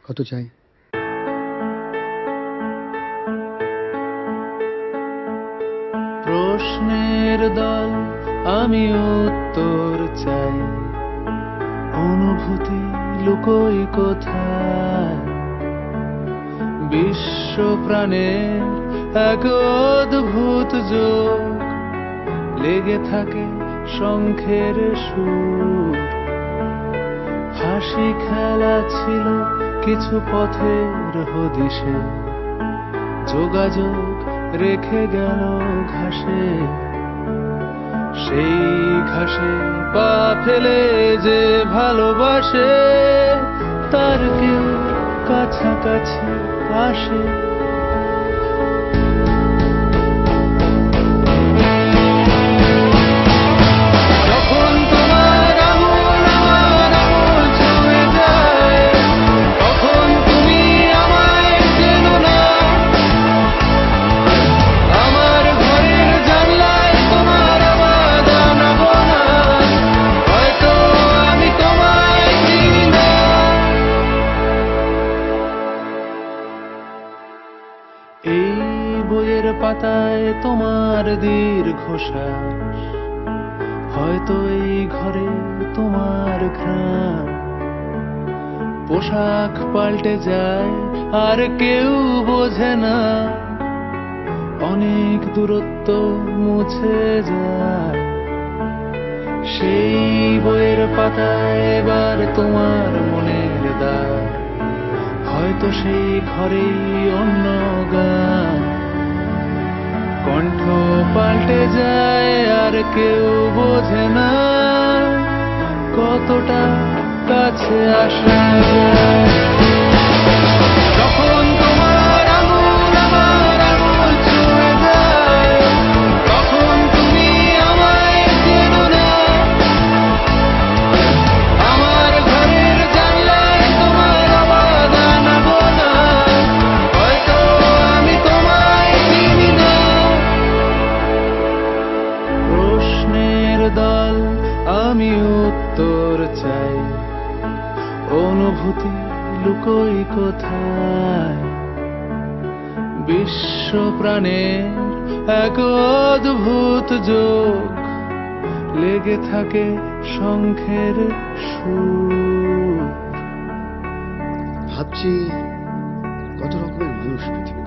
কত চাই? প্রশ্নের দল আমি উত্তর চাই, অনুভূতি লুকোই কোথায়? বিশ্ব প্রাণের এক অদ্ভুত যোগ, লেগে থাকে শঙ্খের সুর। হাসি খেলা ছিল কিছু পথের হদিশে, যোগাযোগ রেখে গেল ঘাসে। সেই ঘাসে পা ফেলে যে ভালোবাসে, তার কেউ কাছাকাছি আসে। যখন তোমার আঙুল আমার আঙুল ছুঁয়ে যায়, তখন তুমি আমায় চেনো না। আমার ঘরের জানলায় তোমার আওয়াজ আনাবো না, হয়তো আমি তোমায় চিনি না। এই বইয়ের পাতায় তোমার দীর্ঘশ্বাস, হয়তো এই ঘরে তোমার ঘ্রাণ। পোশাক পাল্টে যায় আর কেউ বোঝে না, অনেক দূরত্ব মুছে যায়। সেই বইয়ের পাতায় এবার তোমার মনের দ্বার, হয়তো সেই ঘরেই অন্য গান। কণ্ঠ পাল্টে যায় আর কেউ বোঝে না, কতটা কাছে আসা যায়। যখন তোমার আঙুল আমার আঙুল ছুঁয়ে যায়, তখন তুমি আমায় চেনো না। আমার ঘরের জানলায় তোমার আওয়াজ আনাবো না, হয়তো আমি তোমায় চিনি না। প্রশ্নের দল আমি উত্তর চাই, অনুভূতি লুকোই কোথায়? বিশ্ব প্রাণের এক অদ্ভুত যোগ, লেগে থাকে শঙ্খের সুর। ভাবছি কত রকমের মানুষ পৃথিবীতে।